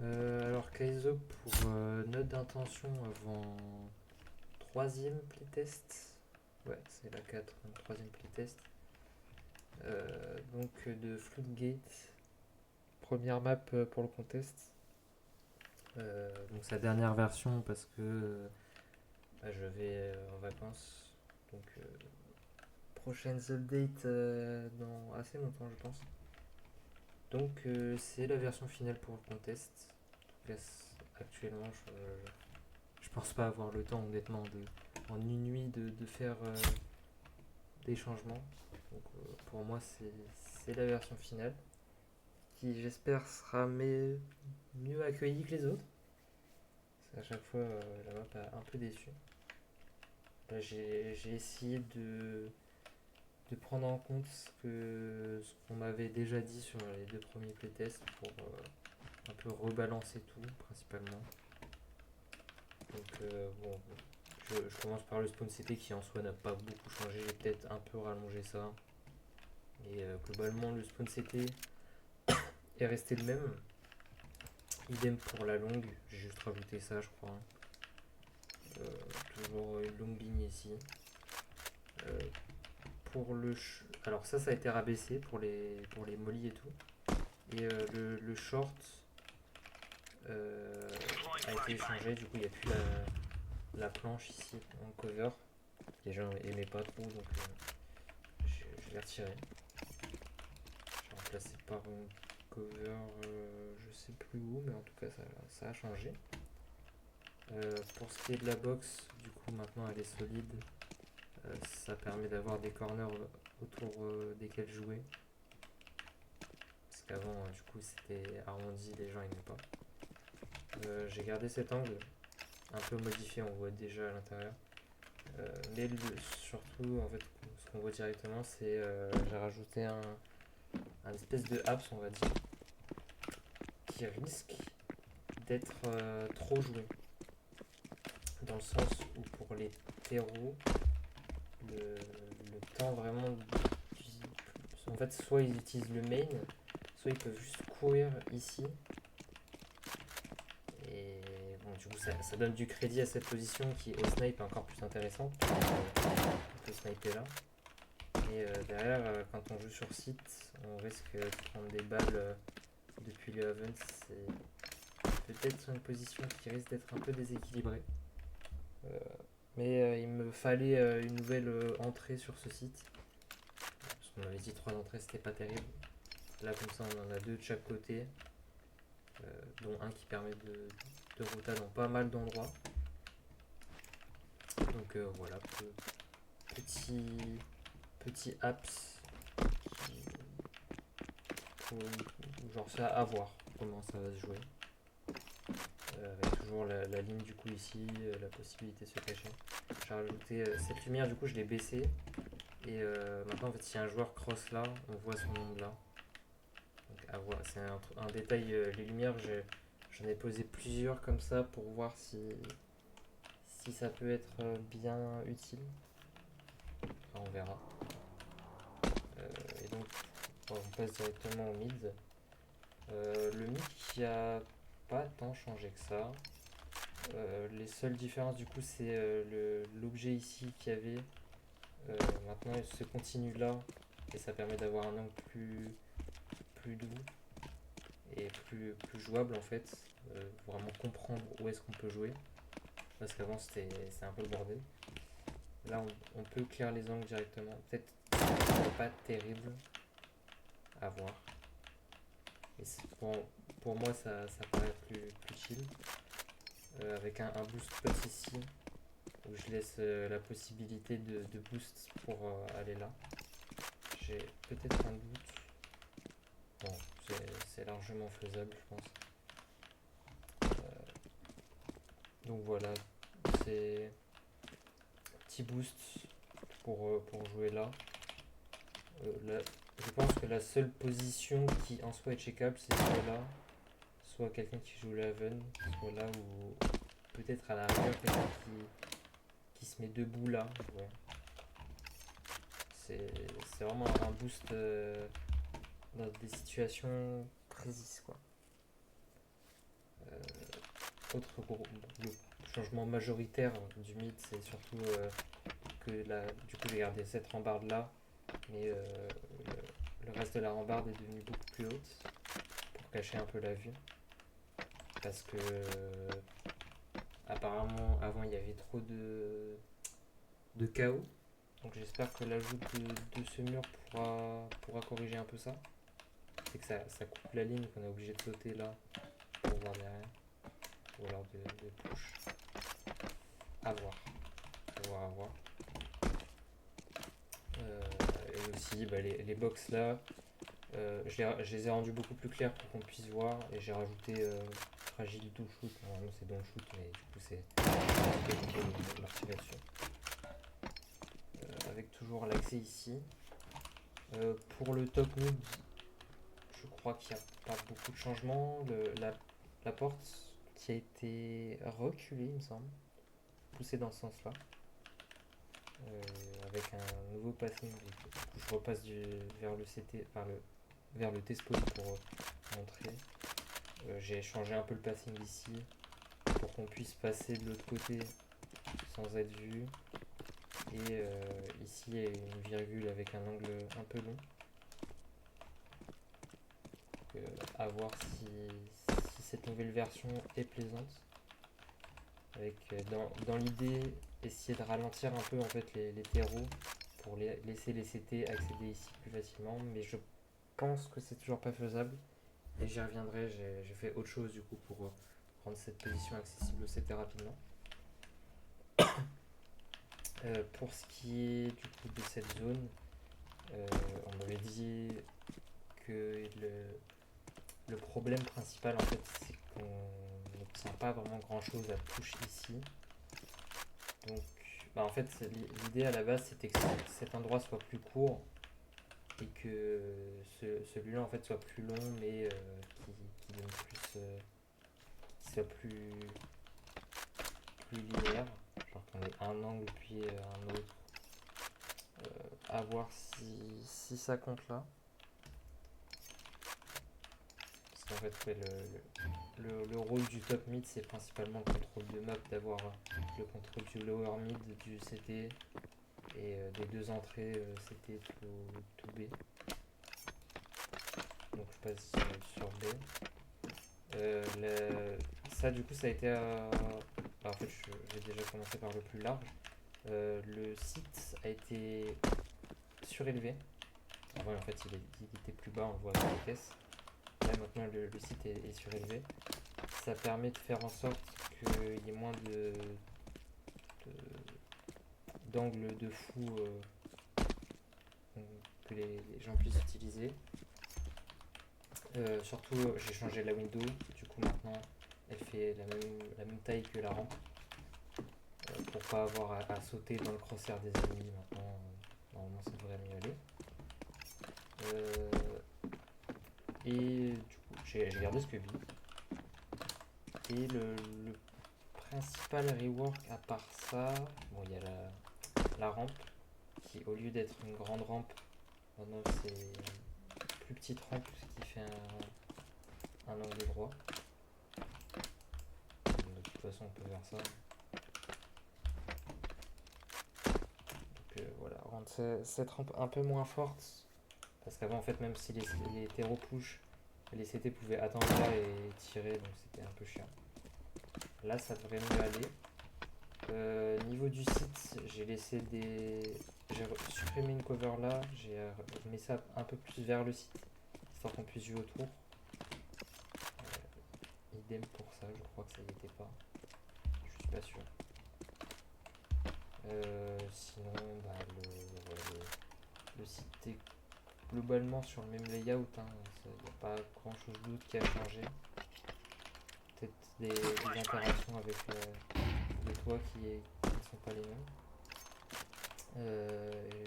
Alors Kaizo pour note d'intention avant troisième playtest. Ouais, c'est la 4, troisième playtest. Donc de Floodgate, première map pour le contest. Donc sa dernière version parce que bah, je vais en vacances. Donc prochaines updates dans assez longtemps je pense. Donc c'est la version finale pour le contest. En tout cas, actuellement je pense pas avoir le temps honnêtement en une nuit de faire des changements. Donc pour moi c'est la version finale qui j'espère sera mieux accueillie que les autres. Parce qu'à chaque fois la map a un peu déçu. Là j'ai essayé de prendre en compte ce qu'on m'avait déjà dit sur les deux premiers playtests pour un peu rebalancer tout principalement. Donc bon, je commence par le spawn CP qui en soi n'a pas beaucoup changé, j'ai peut-être un peu rallongé ça. Et globalement le spawn CT est resté le même. Idem pour la longue, j'ai juste rajouté ça je crois. Toujours une longue ligne ici. Euh, pour le alors ça a été rabaissé pour les mollies et tout. Et le short a été changé, du coup il n'y a plus la planche ici en cover. Les gens aimaient pas trop donc je l'ai retiré. J'ai remplacé par une cover je sais plus où mais en tout cas ça a changé. Pour ce qui est de la box, du coup maintenant elle est solide. Ça permet d'avoir des corners autour desquels jouer. Parce qu'avant du coup c'était arrondi, les gens aimaient pas. J'ai gardé cet angle un peu modifié, on voit déjà à l'intérieur. Mais surtout en fait ce qu'on voit directement c'est j'ai rajouté un espèce de apps on va dire qui risque d'être trop joué. Dans le sens où pour les terreaux, le temps vraiment en fait soit ils utilisent le main, soit ils peuvent juste courir ici. Et bon du coup ça donne du crédit à cette position qui au snipe est encore plus intéressante. On peut sniper là. Et derrière quand on joue sur site on risque de prendre des balles depuis le Haven. C'est peut-être une position qui risque d'être un peu déséquilibrée. Euh, mais il me fallait une nouvelle entrée sur ce site. Parce qu'on m'avait dit 3 entrées, c'était pas terrible. Là, comme ça, on en a 2 de chaque côté, dont un qui permet de rota dans pas mal d'endroits. Donc voilà, petit, petit apps qui, genre ça à voir comment ça va se jouer. Avec toujours la ligne du coup ici, la possibilité de se cacher. J'ai rajouté cette lumière, du coup je l'ai baissée. Et maintenant, en fait, si un joueur cross là, on voit son ombre là. Donc, à voir. C'est un détail. Les lumières, j'en ai posé plusieurs comme ça pour voir si ça peut être bien utile. Enfin, on verra. Et donc, on passe directement au mid. Le mid qui a pas tant changé que ça. Les seules différences, du coup, c'est l'objet ici qu'il y avait. Maintenant, il se continue là. Et ça permet d'avoir un angle plus doux et plus jouable en fait. Vraiment comprendre où est-ce qu'on peut jouer. Parce qu'avant c'est un peu le bordel. Là on peut clear les angles directement. Peut-être c'est pas terrible à voir. Et pour moi ça paraît plus chill. Avec un boost pot ici où je laisse la possibilité de boost pour aller là. J'ai peut-être un doute. Bon, c'est largement faisable je pense. Donc voilà, c'est petit boost pour jouer là. Là. Je pense que la seule position qui en soi est checkable, c'est soit là, soit quelqu'un qui joue le Haven, soit là ou peut-être à l'arrière quelqu'un qui se met debout là. Ouais. C'est vraiment un boost dans des situations précises quoi. le changement majoritaire du mythe, c'est surtout que du coup j'ai gardé cette rambarde là, mais le reste de la rambarde est devenu beaucoup plus haute pour cacher un peu la vue. Parce que apparemment avant il y avait trop de chaos. Donc j'espère que l'ajout de ce mur pourra corriger un peu ça. C'est que ça coupe la ligne qu'on est obligé de sauter là pour voir derrière. Ou alors de push. À voir. À voir. Et aussi les box là, je les ai rendus beaucoup plus clairs pour qu'on puisse voir. Et j'ai rajouté fragile do shoot. Normalement c'est don't shoot, mais du coup c'est l'articulation. Avec toujours l'accès ici. Pour le top mid, je crois qu'il n'y a pas beaucoup de changements. La porte qui a été reculée, il me semble, poussée dans ce sens-là, avec un nouveau passing. Je repasse vers le CT, vers le T-spot pour montrer. J'ai changé un peu le passing ici pour qu'on puisse passer de l'autre côté sans être vu. Et ici, il y a une virgule avec un angle un peu long. Donc, à voir si cette nouvelle version est plaisante. Avec dans l'idée, essayer de ralentir un peu en fait les terreaux pour laisser les CT accéder ici plus facilement. Mais je pense que c'est toujours pas faisable. Et j'y reviendrai, j'ai fait autre chose du coup pour rendre cette position accessible au CT rapidement. Pour ce qui est du coup de cette zone, on m'avait dit que le problème principal en fait c'est qu'on n'obtient pas vraiment grand chose à push ici. Donc en fait l'idée à la base c'était que cet endroit soit plus court et que celui-là en fait soit plus long mais qui donne plus qui soit plus linéaire, genre qu'on ait un angle puis un autre. À voir si ça compte là. Parce qu'en fait, ouais, le rôle du top mid, c'est principalement le contrôle de map, d'avoir le contrôle du lower mid, du CT et des deux entrées CT to B. Donc je passe sur B. Ça, du coup, ça a été. En fait, j'ai déjà commencé par le plus large. Le site a été surélevé. Avant, en fait, il était plus bas, on le voit avec les caisses. Là, maintenant, le site est surélevé. Ça permet de faire en sorte qu'il y ait moins d'angles de fou que les gens puissent utiliser. Surtout, j'ai changé la window. Du coup, maintenant, elle fait la même taille que la rampe. Pour pas avoir à sauter dans le crosshair des ennemis. Maintenant, normalement, ça devrait mieux aller. Et du coup, j'ai gardé ce Scubby. Et le principal rework à part ça, bon, il y a la rampe qui, au lieu d'être une grande rampe, maintenant c'est une plus petite rampe qui fait un angle droit. De toute façon, on peut faire ça. Donc voilà, rendre cette rampe un peu moins forte. Parce qu'avant, en fait, même si les terreaux push, les CT pouvaient attendre là et tirer, donc c'était un peu chiant. Là, ça devrait mieux aller. Niveau du site, j'ai supprimé une cover là, j'ai mis ça un peu plus vers le site, histoire qu'on puisse jouer autour. Idem pour ça, je crois que ça y était pas. Je suis pas sûr. Sinon, le site est globalement sur le même layout, hein. Il n'y a pas grand chose d'autre qui a changé. Peut-être des interactions avec les toits qui ne sont pas les mêmes.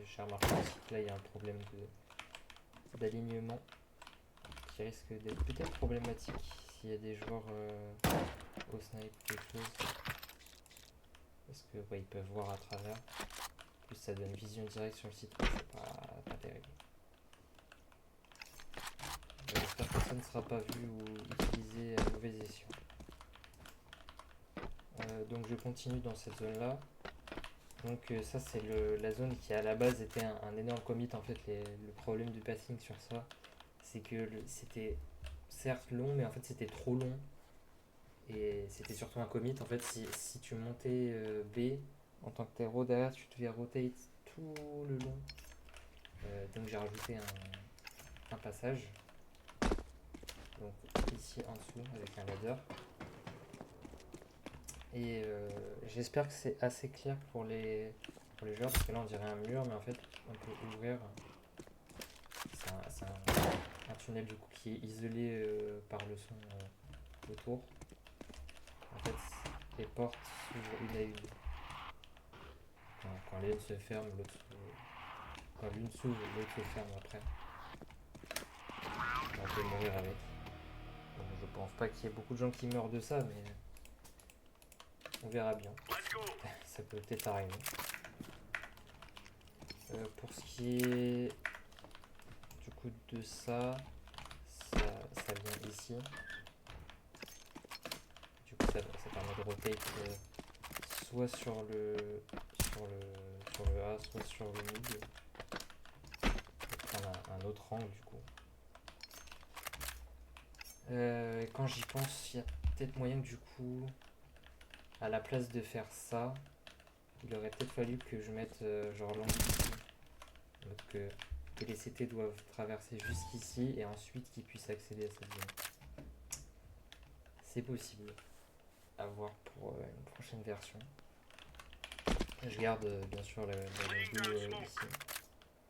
J'ai remarqué aussi que là il y a un problème d'alignement qui risque d'être peut-être problématique s'il y a des joueurs au snipe ou quelque chose. Parce que ils peuvent voir à travers. En plus ça donne vision directe sur le site, c'est pas terrible. J'espère que ça ne sera pas vu ou utilisé à mauvais escient. donc je continue dans cette zone là. Donc ça c'est la zone qui à la base était un énorme commit en fait. Le problème du passing sur ça, c'est que c'était certes long, mais en fait c'était trop long. Et c'était surtout un commit. En fait, si tu montais B en tant que terreau derrière, tu devais rotate tout le long. Donc j'ai rajouté un passage. Donc ici en dessous avec un ladder. Et j'espère que c'est assez clair pour les joueurs, parce que là on dirait un mur, mais en fait on peut ouvrir. C'est un tunnel du coup qui est isolé par le son autour. En fait, les portes s'ouvrent une à une. Quand l'une se ferme, l'autre quand l'une s'ouvre, l'autre se ferme après. On peut mourir avec. Donc, je pense pas qu'il y ait beaucoup de gens qui meurent de ça, mais on verra bien. Ça peut peut-être arriver. Pour ce qui est du coup de ça vient ici. Du coup ça permet de rotate soit sur le A, soit sur le mid. Et prendre un autre angle du coup. Quand j'y pense, il y a peut-être moyen que du coup, à la place de faire ça, il aurait peut-être fallu que je mette genre l'angle ici. Donc que les CT doivent traverser jusqu'ici et ensuite qu'ils puissent accéder à cette zone. C'est possible. À voir pour une prochaine version. Je garde bien sûr la logo ici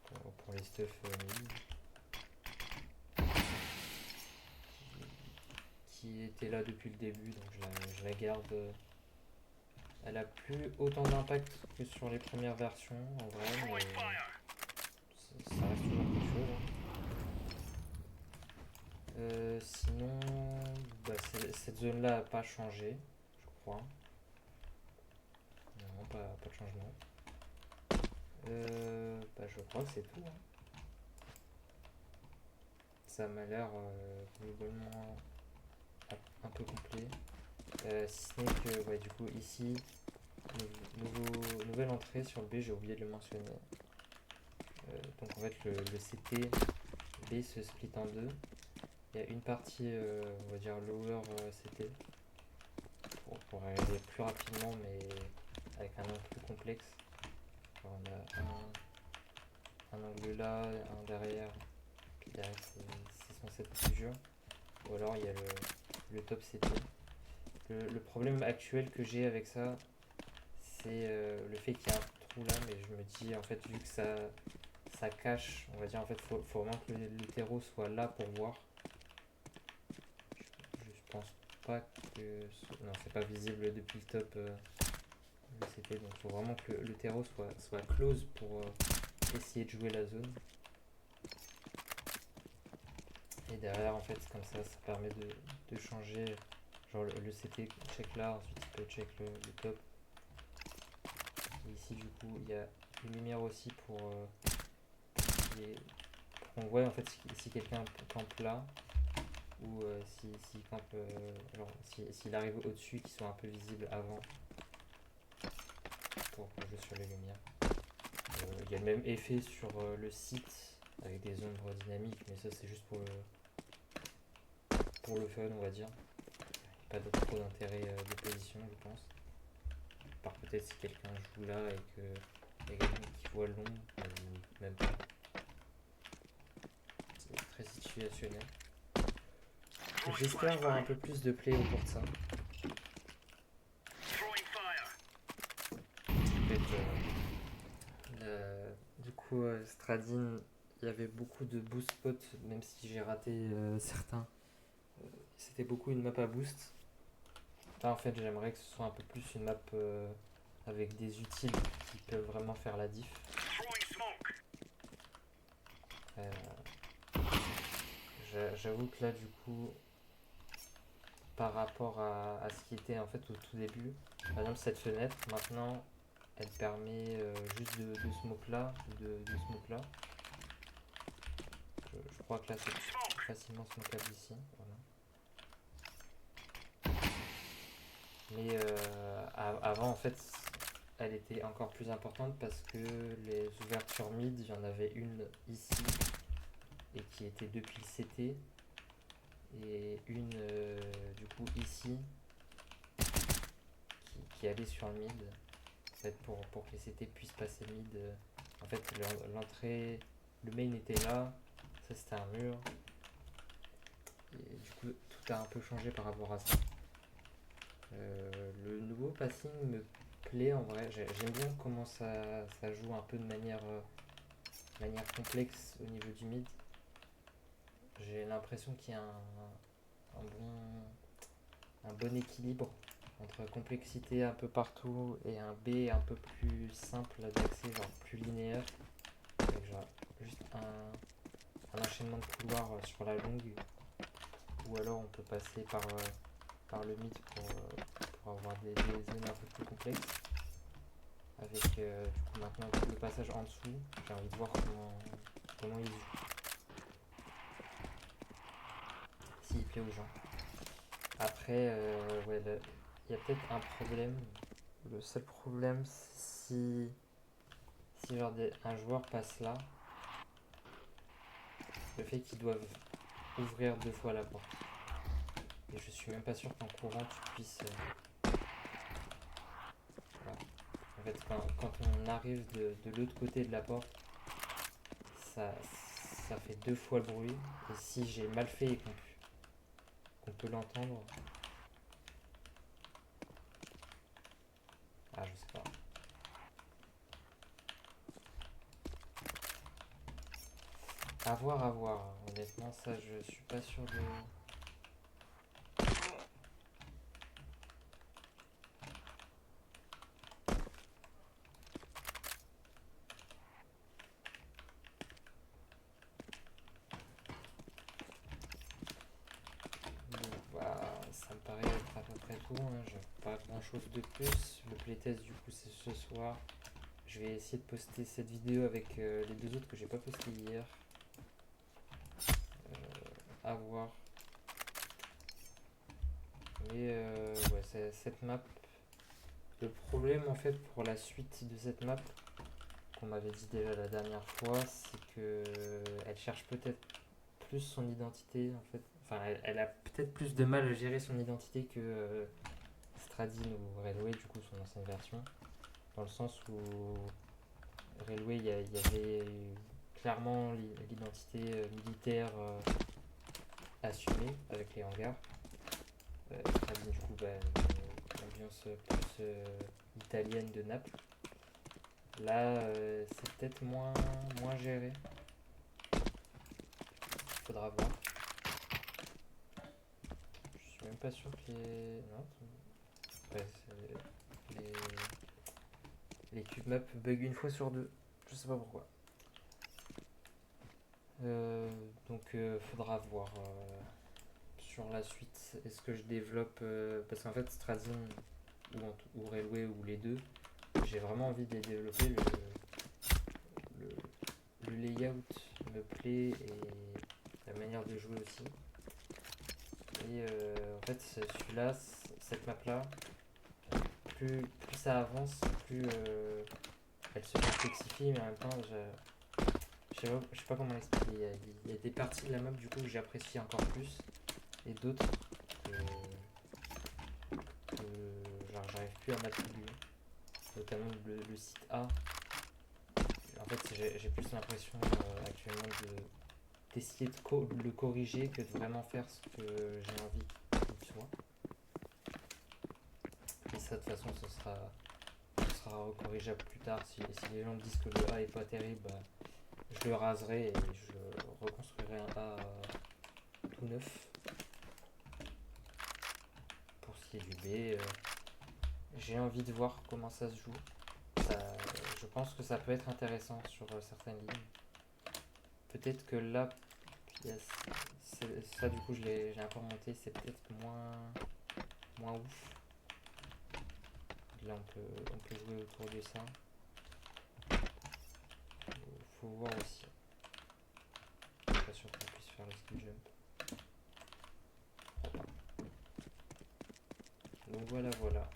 pour les stuff qui était là depuis le début, donc je la garde. Elle a plus autant d'impact que sur les premières versions en vrai, mais ça reste toujours quelque chose. Sinon, bah, cette zone là n'a pas changé, je crois. Non, pas de changement. Bah, je crois que c'est tout. Hein. Ça m'a l'air globalement un peu complet. Si ce n'est que ouais, du coup ici, nouvelle entrée sur le B, j'ai oublié de le mentionner. Donc en fait le CT B se split en deux. Il y a une partie, on va dire lower CT, pour arriver plus rapidement mais avec un angle plus complexe. Alors, on a un angle là, un derrière, puis derrière c'est censé être plus dur. Ou alors il y a le top CT. Le problème actuel que j'ai avec ça, c'est le fait qu'il y a un trou là, mais je me dis en fait vu que ça cache, on va dire en fait faut vraiment que le terreau soit là pour voir. Je pense pas que non, c'est pas visible depuis le top le CT, donc il faut vraiment que le terreau soit close pour essayer de jouer la zone. Et derrière en fait comme ça permet de changer, genre le CT check là, ensuite il peut check le top. Et ici du coup il y a une lumière aussi pour qu'on voit en fait si quelqu'un campe là ou s'il campe genre s'il arrive au-dessus, qu'il soit un peu visible avant pour jouer sur les lumières. Il y a le même effet sur le site avec des ombres dynamiques, mais ça c'est juste pour le fun on va dire. Pas trop d'intérêt de position je pense. Par peut-être si quelqu'un joue là et que il y a quelqu'un qui voit l'ombre, même pas. C'est très situationnel. J'espère avoir un peu plus de play autour de ça. Du coup, Stradin, il y avait beaucoup de boost spots, même si j'ai raté certains. C'était beaucoup une map à boost. Là, en fait, j'aimerais que ce soit un peu plus une map avec des utiles qui peuvent vraiment faire la diff. J'avoue que là, du coup, par rapport à ce qui était en fait au tout début, par exemple, cette fenêtre, maintenant, elle permet juste de smoke là, de smoke là. Je crois que là, c'est facilement smokable ici. Voilà. Mais Avant, en fait, elle était encore plus importante parce que les ouvertures mid, il y en avait une ici et qui était depuis le CT et une du coup ici qui allait sur le mid. En fait, pour que les CT puissent passer mid, en fait, l'entrée, le main était là, ça c'était un mur. Et du coup, tout a un peu changé par rapport à ça. Le nouveau passing me plaît en vrai. J'aime bien comment ça joue un peu de manière complexe au niveau du mid. J'ai l'impression qu'il y a un bon équilibre entre complexité un peu partout et un B un peu plus simple d'accès, genre plus linéaire, avec genre juste un enchaînement de couloirs sur la longue, ou alors on peut passer par le mid pour avoir des zones un peu plus complexes. Avec du coup maintenant le passage en dessous, j'ai envie de voir comment il joue, s'il plaît aux gens. Après, ouais, il y a peut-être un problème. Le seul problème, c'est si genre un joueur passe là, le fait qu'ils doivent ouvrir 2 fois la porte. Et je suis même pas sûr qu'en courant tu puisses. Voilà. En fait, quand on arrive de l'autre côté de la porte, ça, ça fait 2 fois le bruit. Et si j'ai mal fait et qu'on peut l'entendre, ah, je sais pas. À voir, à voir. Honnêtement, ça, je suis pas sûr de. Bon, bah, ça me paraît être à peu près tout. Hein. J'ai pas grand chose de plus. Le playtest, du coup, c'est ce soir. Je vais essayer de poster cette vidéo avec les 2 autres que j'ai pas posté hier. À voir. Mais ouais, cette map. Le problème en fait pour la suite de cette map, qu'on m'avait dit déjà la dernière fois, c'est que elle cherche peut-être plus son identité en fait. Enfin, elle a peut-être plus de mal à gérer son identité que Stradin ou Railway, du coup son ancienne version. Dans le sens où Railway, il y avait clairement l'identité militaire assumée avec les hangars. Stradin, du coup, bah, l'ambiance plus italienne de Naples. Là, c'est peut-être moins géré. Faudra voir. Je suis même pas sûr que les. Non. Ouais, les cube maps bug 1 fois sur 2. Je sais pas pourquoi. Donc, faudra voir sur la suite. Est-ce que je développe. Parce qu'en fait, Strazin ou Railway ou les deux, j'ai vraiment envie de les développer. Le layout me plaît et la manière de jouer aussi. Et en fait, celui-là, cette map-là, plus ça avance, plus elle se complexifie, mais en même temps, je sais pas comment l'expliquer. Il y a des parties de la map du coup que j'apprécie encore plus, et d'autres que genre, j'arrive plus à m'attribuer. Notamment le site A. En fait, j'ai plus l'impression actuellement d'essayer de le corriger que de vraiment faire ce que j'ai envie qu'il soit. Et ça, de toute façon, ce sera recorrigeable plus tard. Si les gens me disent que le A est pas terrible, bah, je le raserai et je reconstruirai un A tout neuf. Pour ce qui est du B, j'ai envie de voir comment ça se joue. Je pense que ça peut être intéressant sur certaines lignes. Peut-être que là, ça du coup j'ai encore monté, c'est peut-être moins ouf. Là on peut jouer autour de ça. Faut voir aussi. Je suis pas sûr qu'on puisse faire le skill jump. Donc voilà.